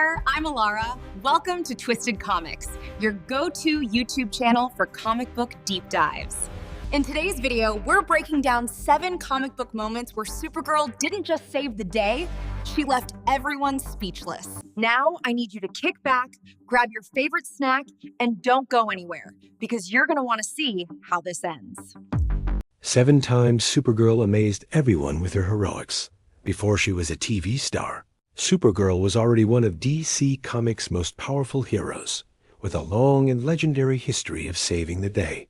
there, I'm Alara. Welcome to Twisted Comics, your go-to YouTube channel for comic book deep dives. In today's video, we're breaking down 7 comic book moments where Supergirl didn't just save the day, she left everyone speechless. Now, I need you to kick back, grab your favorite snack, and don't go anywhere, because you're gonna wanna see how this ends. 7 times Supergirl amazed everyone with her heroics. Before she was a TV star, Supergirl was already one of DC Comics' most powerful heroes, with a long and legendary history of saving the day.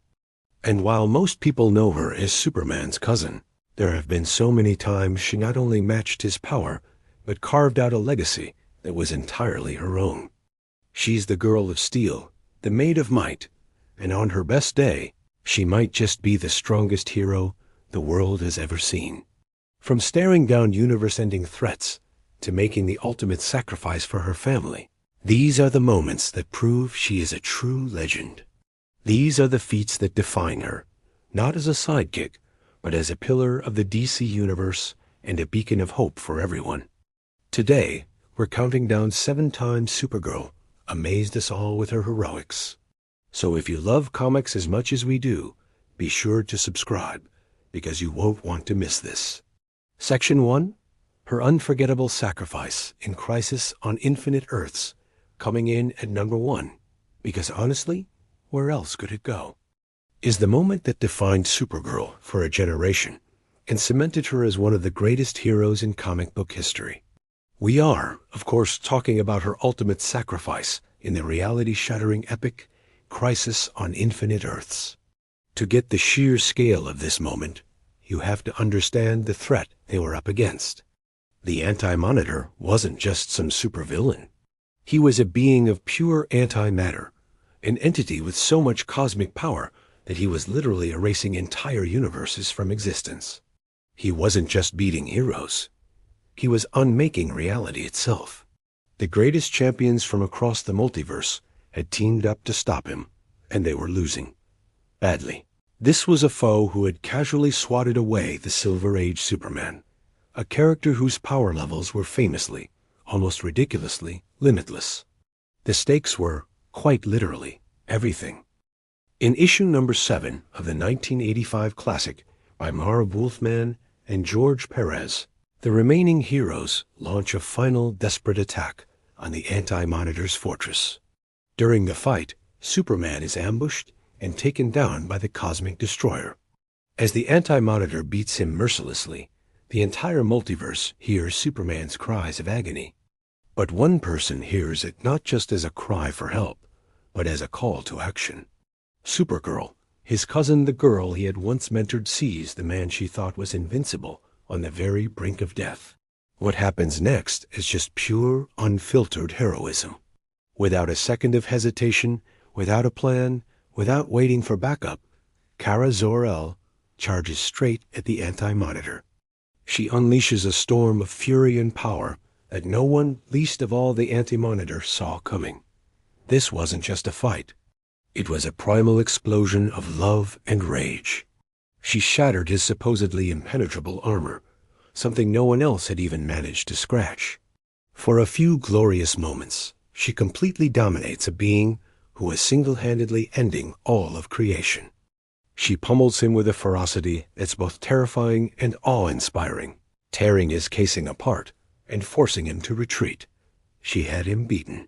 And while most people know her as Superman's cousin, there have been so many times she not only matched his power, but carved out a legacy that was entirely her own. She's the girl of steel, the maid of might, and on her best day, she might just be the strongest hero the world has ever seen. From staring down universe-ending threats to making the ultimate sacrifice for her family, these are the moments that prove she is a true legend. These are the feats that define her, not as a sidekick, but as a pillar of the DC universe and a beacon of hope for everyone. Today, we're counting down 7 times Supergirl amazed us all with her heroics. So if you love comics as much as we do, be sure to subscribe, because you won't want to miss this. Section 1. Her unforgettable sacrifice in Crisis on Infinite Earths, coming in at number 1, because honestly, where else could it go? Is the moment that defined Supergirl for a generation and cemented her as one of the greatest heroes in comic book history. We are, of course, talking about her ultimate sacrifice in the reality-shattering epic Crisis on Infinite Earths. To get the sheer scale of this moment, you have to understand the threat they were up against. The Anti-Monitor wasn't just some supervillain. He was a being of pure antimatter, an entity with so much cosmic power that he was literally erasing entire universes from existence. He wasn't just beating heroes. He was unmaking reality itself. The greatest champions from across the multiverse had teamed up to stop him, and they were losing. Badly. This was a foe who had casually swatted away the Silver Age Superman, a character whose power levels were famously, almost ridiculously, limitless. The stakes were, quite literally, everything. In issue number 7 of the 1985 classic by Marv Wolfman and George Perez, the remaining heroes launch a final desperate attack on the Anti-Monitor's fortress. During the fight, Superman is ambushed and taken down by the Cosmic Destroyer. As the Anti-Monitor beats him mercilessly, the entire multiverse hears Superman's cries of agony. But one person hears it not just as a cry for help, but as a call to action. Supergirl, his cousin, the girl he had once mentored, sees the man she thought was invincible on the very brink of death. What happens next is just pure, unfiltered heroism. Without a second of hesitation, without a plan, without waiting for backup, Kara Zor-El charges straight at the Anti-Monitor. She unleashes a storm of fury and power that no one, least of all the Anti-Monitor, saw coming. This wasn't just a fight. It was a primal explosion of love and rage. She shattered his supposedly impenetrable armor, something no one else had even managed to scratch. For a few glorious moments, she completely dominates a being who was single-handedly ending all of creation. She pummels him with a ferocity that's both terrifying and awe-inspiring, tearing his casing apart and forcing him to retreat. She had him beaten.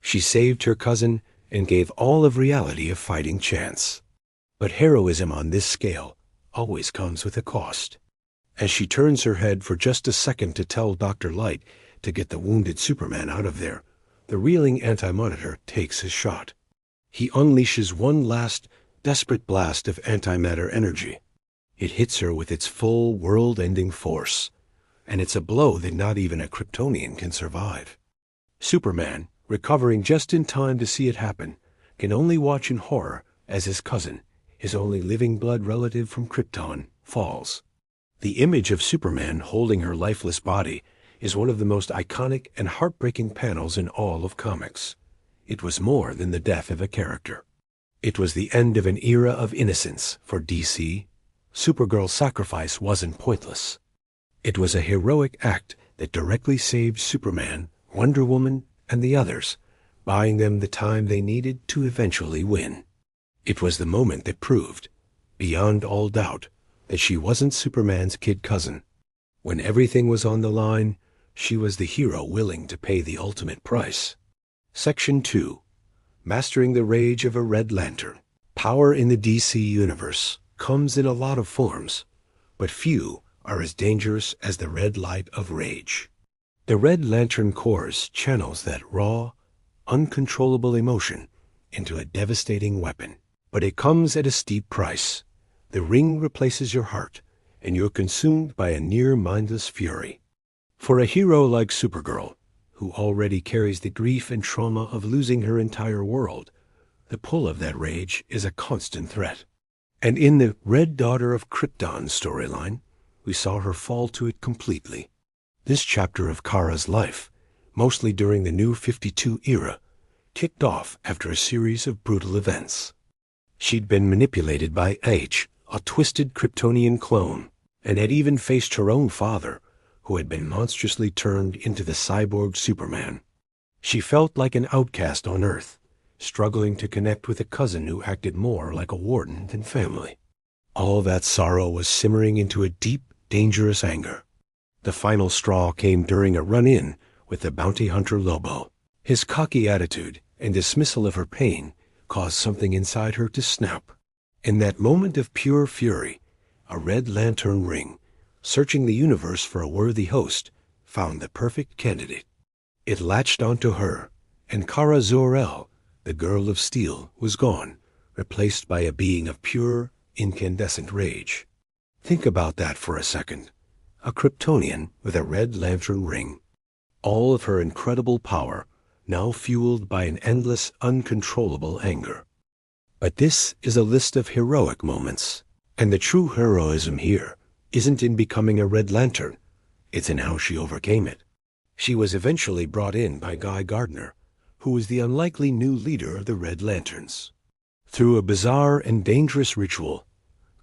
She saved her cousin and gave all of reality a fighting chance. But heroism on this scale always comes with a cost. As she turns her head for just a second to tell Dr. Light to get the wounded Superman out of there, the reeling Anti-Monitor takes his shot. He unleashes one last, desperate blast of antimatter energy. It hits her with its full, world-ending force, and it's a blow that not even a Kryptonian can survive. Superman, recovering just in time to see it happen, can only watch in horror as his cousin, his only living blood relative from Krypton, falls. The image of Superman holding her lifeless body is one of the most iconic and heartbreaking panels in all of comics. It was more than the death of a character. It was the end of an era of innocence for DC. Supergirl's sacrifice wasn't pointless. It was a heroic act that directly saved Superman, Wonder Woman, and the others, buying them the time they needed to eventually win. It was the moment that proved, beyond all doubt, that she wasn't Superman's kid cousin. When everything was on the line, she was the hero willing to pay the ultimate price. Section 2. Mastering the Rage of a Red Lantern. Power in the DC universe comes in a lot of forms, but few are as dangerous as the red light of rage. The Red Lantern Corps channels that raw, uncontrollable emotion into a devastating weapon. But it comes at a steep price. The ring replaces your heart, and you're consumed by a near-mindless fury. For a hero like Supergirl, who already carries the grief and trauma of losing her entire world, the pull of that rage is a constant threat. And in the Red Daughter of Krypton storyline, we saw her fall to it completely. This chapter of Kara's life, mostly during the New 52 era, kicked off after a series of brutal events. She'd been manipulated by H, a twisted Kryptonian clone, and had even faced her own father, who had been monstrously turned into the cyborg Superman. She felt like an outcast on Earth, struggling to connect with a cousin who acted more like a warden than family. All that sorrow was simmering into a deep, dangerous anger. The final straw came during a run-in with the bounty hunter Lobo. His cocky attitude and dismissal of her pain caused something inside her to snap. In that moment of pure fury, a Red Lantern ring, searching the universe for a worthy host, found the perfect candidate. It latched onto her, and Kara Zor-El, the Girl of Steel, was gone, replaced by a being of pure, incandescent rage. Think about that for a second. A Kryptonian with a Red Lantern ring. All of her incredible power, now fueled by an endless, uncontrollable anger. But this is a list of heroic moments, and the true heroism here isn't in becoming a Red Lantern, it's in how she overcame it. She was eventually brought in by Guy Gardner, who was the unlikely new leader of the Red Lanterns. Through a bizarre and dangerous ritual,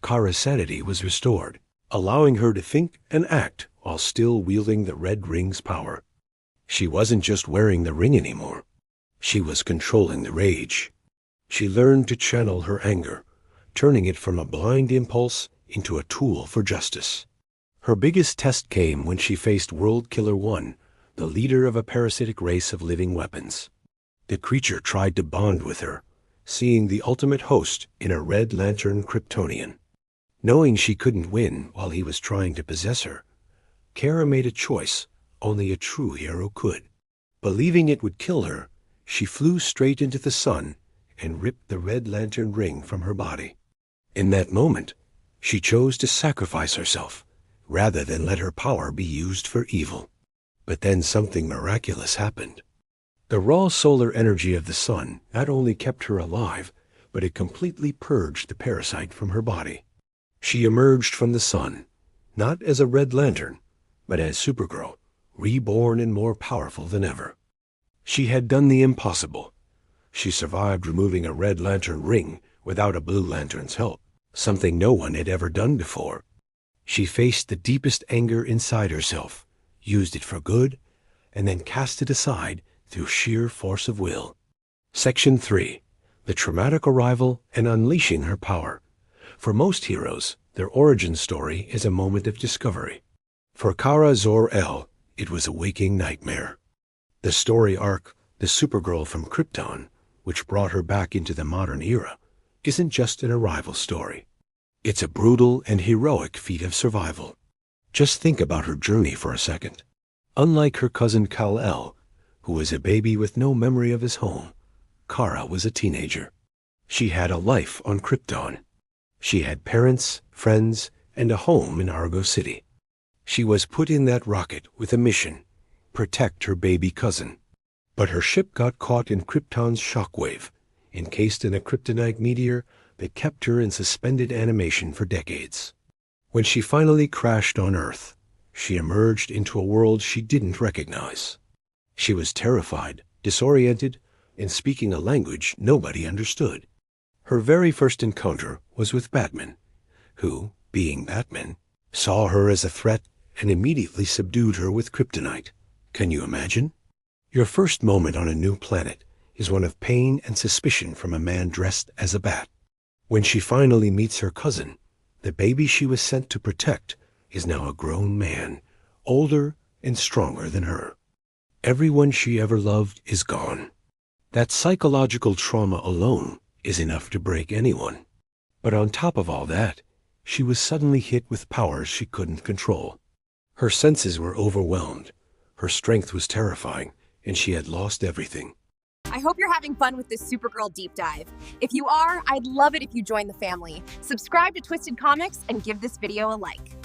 Kara's sanity was restored, allowing her to think and act while still wielding the Red Ring's power. She wasn't just wearing the ring anymore. She was controlling the rage. She learned to channel her anger, turning it from a blind impulse into a tool for justice. Her biggest test came when she faced World Killer 1, the leader of a parasitic race of living weapons. The creature tried to bond with her, seeing the ultimate host in a Red Lantern Kryptonian. Knowing she couldn't win while he was trying to possess her, Kara made a choice only a true hero could. Believing it would kill her, she flew straight into the sun and ripped the Red Lantern ring from her body. In that moment, she chose to sacrifice herself, rather than let her power be used for evil. But then something miraculous happened. The raw solar energy of the sun not only kept her alive, but it completely purged the parasite from her body. She emerged from the sun, not as a Red Lantern, but as Supergirl, reborn and more powerful than ever. She had done the impossible. She survived removing a Red Lantern ring without a Blue Lantern's help, something no one had ever done before. She faced the deepest anger inside herself, used it for good, and then cast it aside through sheer force of will. Section 3. The traumatic arrival and unleashing her power. For most heroes, their origin story is a moment of discovery. For Kara Zor-El, it was a waking nightmare. The story arc, The Supergirl from Krypton, which brought her back into the modern era, isn't just an arrival story. It's a brutal and heroic feat of survival. Just think about her journey for a second. Unlike her cousin Kal-El, who was a baby with no memory of his home, Kara was a teenager. She had a life on Krypton. She had parents, friends, and a home in Argo City. She was put in that rocket with a mission: protect her baby cousin. But her ship got caught in Krypton's shockwave, encased in a kryptonite meteor that kept her in suspended animation for decades. When she finally crashed on Earth, she emerged into a world she didn't recognize. She was terrified, disoriented, and speaking a language nobody understood. Her very first encounter was with Batman, who, being Batman, saw her as a threat and immediately subdued her with kryptonite. Can you imagine? Your first moment on a new planet is one of pain and suspicion from a man dressed as a bat. When she finally meets her cousin, the baby she was sent to protect is now a grown man, older and stronger than her. Everyone she ever loved is gone. That psychological trauma alone is enough to break anyone. But on top of all that, she was suddenly hit with powers she couldn't control. Her senses were overwhelmed, her strength was terrifying, and she had lost everything. I hope you're having fun with this Supergirl deep dive. If you are, I'd love it if you join the family. Subscribe to Twisted Comics and give this video a like.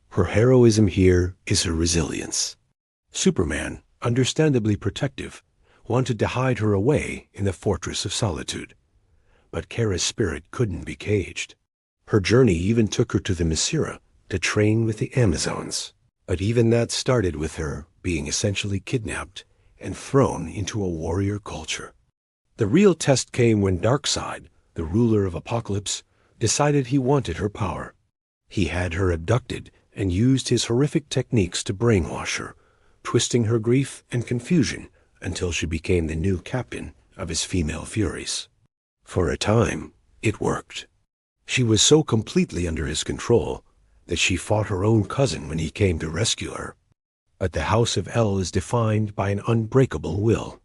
Her heroism here is her resilience. Superman, understandably protective, wanted to hide her away in the Fortress of Solitude. But Kara's spirit couldn't be caged. Her journey even took her to the Masira to train with the Amazons. But even that started with her being essentially kidnapped and thrown into a warrior culture. The real test came when Darkseid, the ruler of Apocalypse, decided he wanted her power. He had her abducted and used his horrific techniques to brainwash her, twisting her grief and confusion until she became the new captain of his female furies. For a time, it worked. She was so completely under his control that she fought her own cousin when he came to rescue her. But the House of El is defined by an unbreakable will.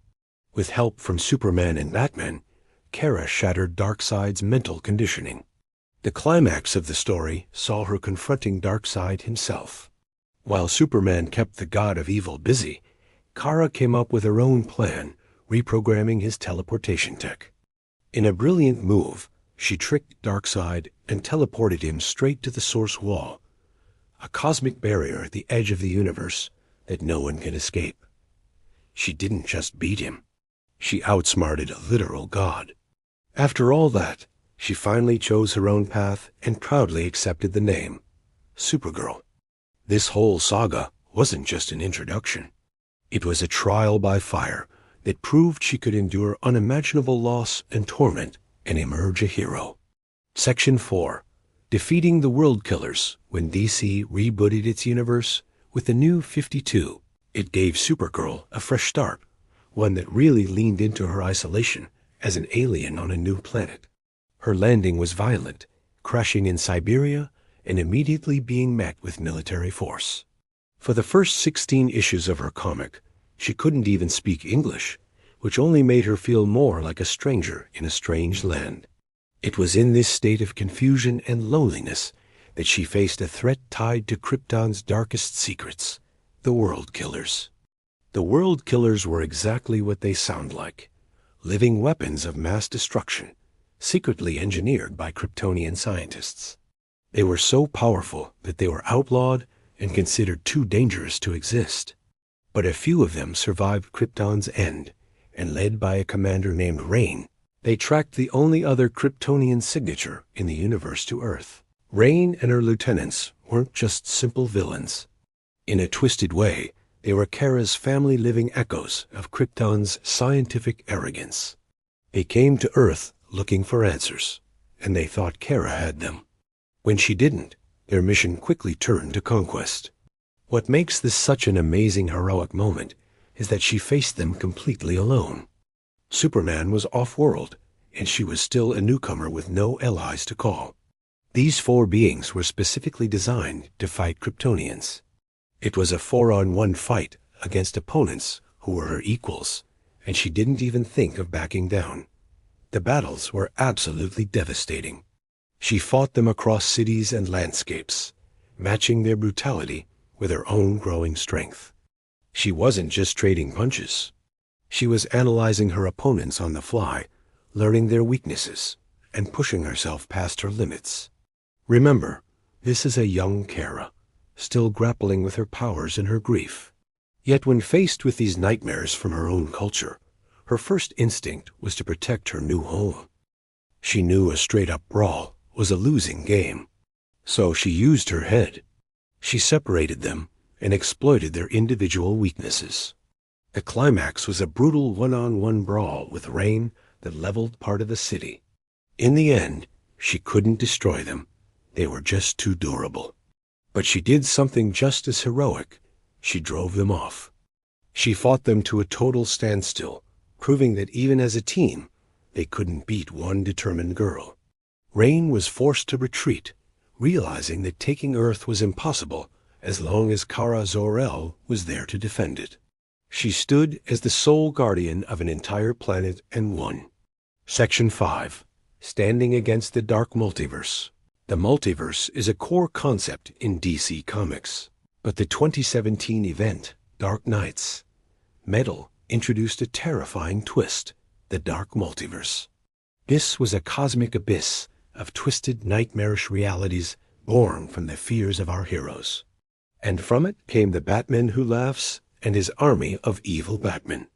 With help from Superman and Batman, Kara shattered Darkseid's mental conditioning. The climax of the story saw her confronting Darkseid himself. While Superman kept the god of evil busy, Kara came up with her own plan, reprogramming his teleportation tech. In a brilliant move, she tricked Darkseid and teleported him straight to the source wall, a cosmic barrier at the edge of the universe that no one can escape. She didn't just beat him. She outsmarted a literal god. After all that, she finally chose her own path and proudly accepted the name, Supergirl. This whole saga wasn't just an introduction. It was a trial by fire that proved she could endure unimaginable loss and torment and emerge a hero. Section 4. Defeating the World Killers. When DC rebooted its universe with the New 52, it gave Supergirl a fresh start, one that really leaned into her isolation as an alien on a new planet. Her landing was violent, crashing in Siberia and immediately being met with military force. For the first 16 issues of her comic, she couldn't even speak English, which only made her feel more like a stranger in a strange land. It was in this state of confusion and loneliness that she faced a threat tied to Krypton's darkest secrets, the World Killers. The World Killers were exactly what they sound like, living weapons of mass destruction, secretly engineered by Kryptonian scientists. They were so powerful that they were outlawed and considered too dangerous to exist. But a few of them survived Krypton's end, and led by a commander named Rain, they tracked the only other Kryptonian signature in the universe to Earth. Rain and her lieutenants weren't just simple villains. In a twisted way, they were Kara's family living echoes of Krypton's scientific arrogance. They came to Earth looking for answers, and they thought Kara had them. When she didn't, their mission quickly turned to conquest. What makes this such an amazing heroic moment is that she faced them completely alone. Superman was off-world, and she was still a newcomer with no allies to call. These four beings were specifically designed to fight Kryptonians. It was a 4-on-1 fight against opponents who were her equals, and she didn't even think of backing down. The battles were absolutely devastating. She fought them across cities and landscapes, matching their brutality with her own growing strength. She wasn't just trading punches. She was analyzing her opponents on the fly, learning their weaknesses, and pushing herself past her limits. Remember, this is a young Kara, still grappling with her powers and her grief. Yet when faced with these nightmares from her own culture, her first instinct was to protect her new home. She knew a straight-up brawl was a losing game. So she used her head. She separated them and exploited their individual weaknesses. The climax was a brutal one-on-one brawl with Rain that leveled part of the city. In the end, she couldn't destroy them. They were just too durable. But she did something just as heroic. She drove them off. She fought them to a total standstill, proving that even as a team, they couldn't beat one determined girl. Rain was forced to retreat, realizing that taking Earth was impossible as long as Kara Zor-El was there to defend it. She stood as the sole guardian of an entire planet and won. Section 5. Standing against the Dark Multiverse. The multiverse is a core concept in DC Comics, but the 2017 event, Dark Knights Metal, introduced a terrifying twist, the Dark Multiverse. This was a cosmic abyss of twisted, nightmarish realities born from the fears of our heroes. And from it came the Batman who laughs and his army of evil Batmen.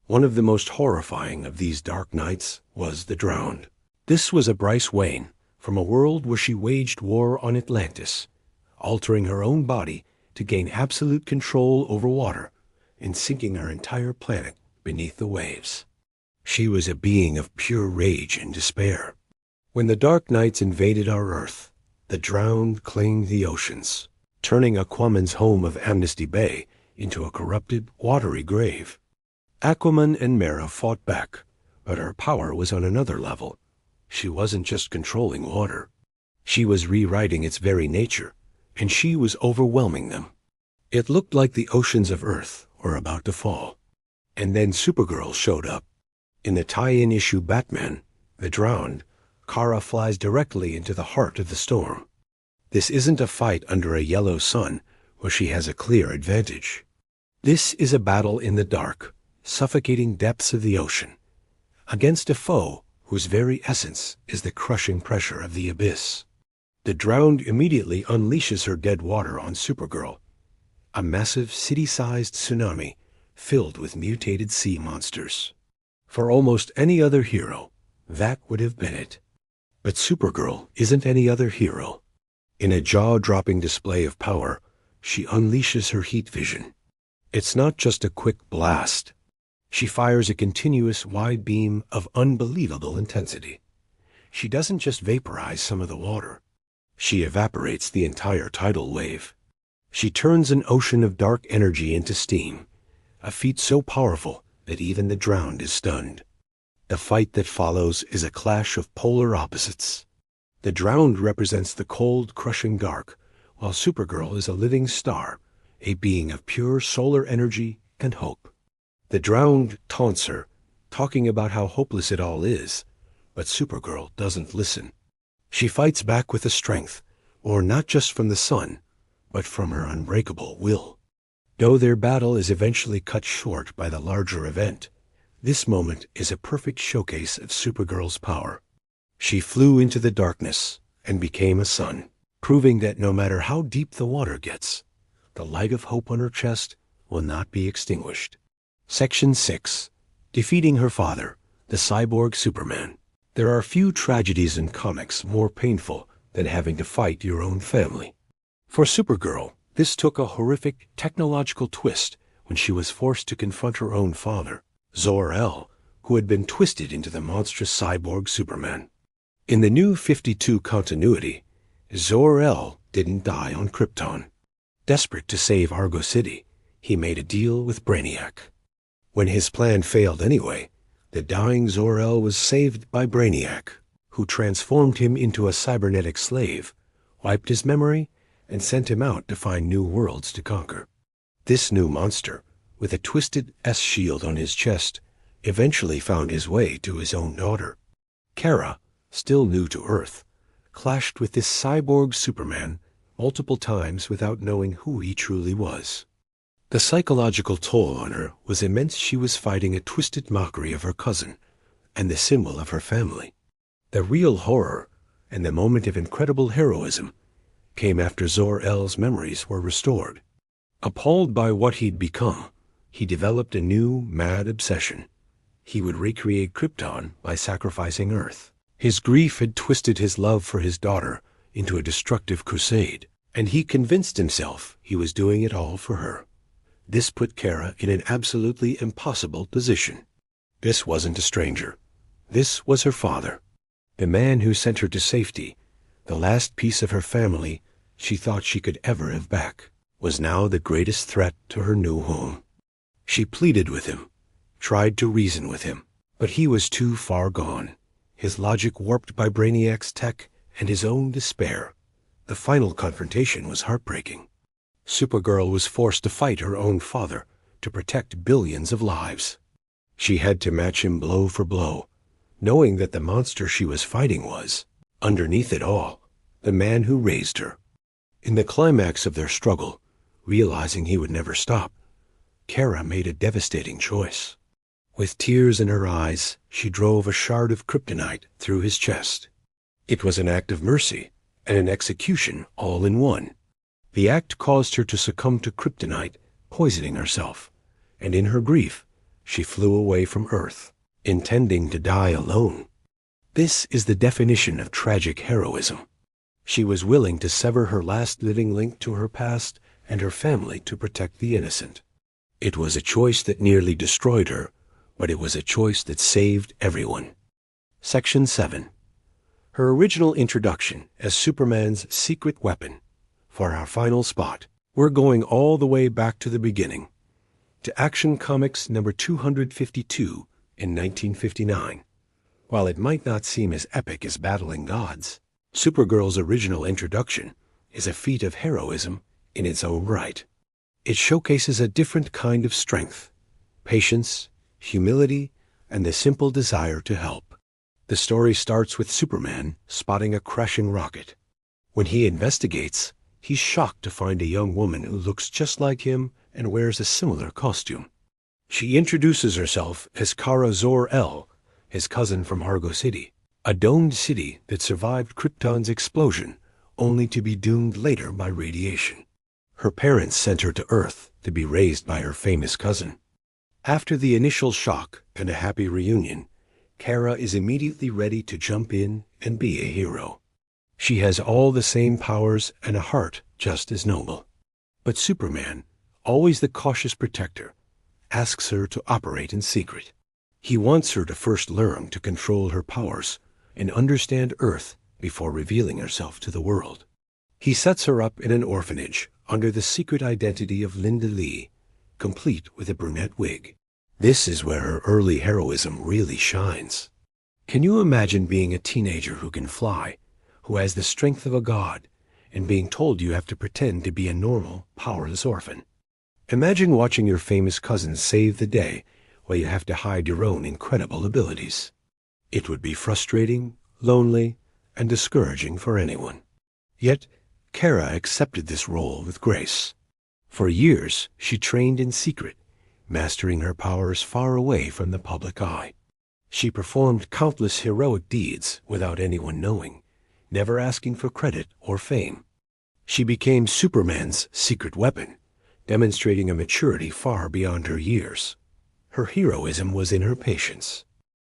One of the most horrifying of these Dark Knights was the Drowned. This was a Bryce Wayne from a world where she waged war on Atlantis, altering her own body to gain absolute control over water and sinking our entire planet beneath the waves. She was a being of pure rage and despair. When the Dark Knights invaded our Earth, the Drowned claimed the oceans, turning Aquaman's home of Amnesty Bay into a corrupted, watery grave. Aquaman and Mera fought back, but her power was on another level. She wasn't just controlling water. She was rewriting its very nature, and she was overwhelming them. It looked like the oceans of Earth were about to fall. And then Supergirl showed up. In the tie-in issue Batman, The Drowned, Kara flies directly into the heart of the storm. This isn't a fight under a yellow sun where she has a clear advantage. This is a battle in the dark, suffocating depths of the ocean, against a foe whose very essence is the crushing pressure of the abyss. The Drowned immediately unleashes her dead water on Supergirl, a massive city-sized tsunami filled with mutated sea monsters. For almost any other hero, that would have been it. But Supergirl isn't any other hero. In a jaw-dropping display of power, she unleashes her heat vision. It's not just a quick blast. She fires a continuous wide beam of unbelievable intensity. She doesn't just vaporize some of the water. She evaporates the entire tidal wave. She turns an ocean of dark energy into steam, a feat so powerful that even the Drowned is stunned. The fight that follows is a clash of polar opposites. The Drowned represents the cold, crushing dark, while Supergirl is a living star, a being of pure solar energy and hope. The Drowned taunts her, talking about how hopeless it all is, but Supergirl doesn't listen. She fights back with a strength, or not just from the sun, but from her unbreakable will. Though their battle is eventually cut short by the larger event, this moment is a perfect showcase of Supergirl's power. She flew into the darkness and became a sun, proving that no matter how deep the water gets, the light of hope on her chest will not be extinguished. Section 6. Defeating her father, the cyborg Superman. There are few tragedies in comics more painful than having to fight your own family. For Supergirl, this took a horrific technological twist when she was forced to confront her own father, Zor-El, who had been twisted into the monstrous cyborg Superman. In the New 52 continuity, Zor-El didn't die on Krypton. Desperate to save Argo City, he made a deal with Brainiac. When his plan failed anyway, the dying Zor-El was saved by Brainiac, who transformed him into a cybernetic slave, wiped his memory, and sent him out to find new worlds to conquer. This new monster, with a twisted S-shield on his chest, eventually found his way to his own daughter. Kara, still new to Earth, clashed with this cyborg Superman multiple times without knowing who he truly was. The psychological toll on her was immense. She was fighting a twisted mockery of her cousin and the symbol of her family. The real horror and the moment of incredible heroism came after Zor-El's memories were restored. Appalled by what he'd become, he developed a new, mad obsession. He would recreate Krypton by sacrificing Earth. His grief had twisted his love for his daughter into a destructive crusade, and he convinced himself he was doing it all for her. This put Kara in an absolutely impossible position. This wasn't a stranger. This was her father, the man who sent her to safety. The last piece of her family she thought she could ever have back was now the greatest threat to her new home. She pleaded with him, tried to reason with him, but he was too far gone, his logic warped by Brainiac's tech and his own despair. The final confrontation was heartbreaking. Supergirl was forced to fight her own father to protect billions of lives. She had to match him blow for blow, knowing that the monster she was fighting was, underneath it all, the man who raised her. In the climax of their struggle, realizing he would never stop, Kara made a devastating choice. With tears in her eyes, she drove a shard of kryptonite through his chest. It was an act of mercy and an execution all in one. The act caused her to succumb to kryptonite, poisoning herself, and in her grief, she flew away from Earth, intending to die alone. This is the definition of tragic heroism. She was willing to sever her last living link to her past and her family to protect the innocent. It was a choice that nearly destroyed her, but it was a choice that saved everyone. Section 7. Her original introduction as Superman's secret weapon. For our final spot, we're going all the way back to the beginning, to Action Comics number 252 in 1959. While it might not seem as epic as battling gods, Supergirl's original introduction is a feat of heroism in its own right. It showcases a different kind of strength, patience, humility, and the simple desire to help. The story starts with Superman spotting a crashing rocket. When he investigates, he's shocked to find a young woman who looks just like him and wears a similar costume. She introduces herself as Kara Zor-El, his cousin from Argo City, a domed city that survived Krypton's explosion, only to be doomed later by radiation. Her parents sent her to Earth to be raised by her famous cousin. After the initial shock and a happy reunion, Kara is immediately ready to jump in and be a hero. She has all the same powers and a heart just as noble. But Superman, always the cautious protector, asks her to operate in secret. He wants her to first learn to control her powers and understand Earth before revealing herself to the world. He sets her up in an orphanage under the secret identity of Linda Lee, complete with a brunette wig. This is where her early heroism really shines. Can you imagine being a teenager who can fly, who has the strength of a god, and being told you have to pretend to be a normal, powerless orphan? Imagine watching your famous cousin save the day while you have to hide your own incredible abilities. It would be frustrating, lonely, and discouraging for anyone. Yet, Kara accepted this role with grace. For years, she trained in secret, mastering her powers far away from the public eye. She performed countless heroic deeds without anyone knowing, never asking for credit or fame. She became Superman's secret weapon, demonstrating a maturity far beyond her years. Her heroism was in her patience.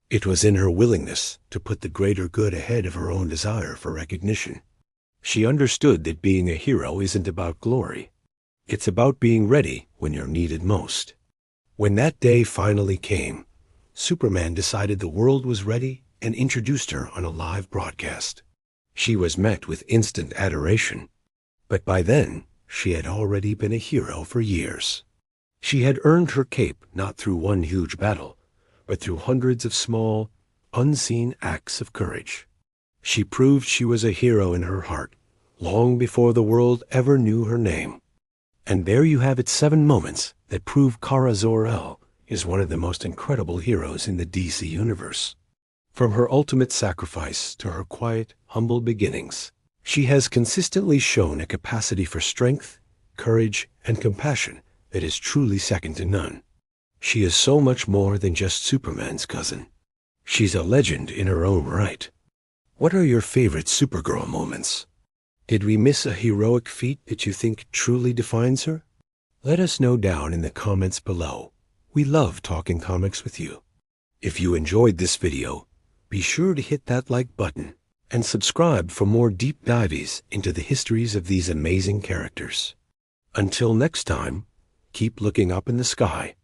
It was in her willingness to put the greater good ahead of her own desire for recognition. She understood that being a hero isn't about glory. It's about being ready when you're needed most. When that day finally came, Superman decided the world was ready and introduced her on a live broadcast. She was met with instant adoration. But by then, she had already been a hero for years. She had earned her cape not through one huge battle, but through hundreds of small, unseen acts of courage. She proved she was a hero in her heart, long before the world ever knew her name. And there you have it, 7 moments that prove Kara Zor-El is one of the most incredible heroes in the DC universe. From her ultimate sacrifice to her quiet, humble beginnings, she has consistently shown a capacity for strength, courage, and compassion that is truly second to none. She is so much more than just Superman's cousin. She's a legend in her own right. What are your favorite Supergirl moments? Did we miss a heroic feat that you think truly defines her? Let us know down in the comments below. We love talking comics with you. If you enjoyed this video, be sure to hit that like button and subscribe for more deep dives into the histories of these amazing characters. Until next time, keep looking up in the sky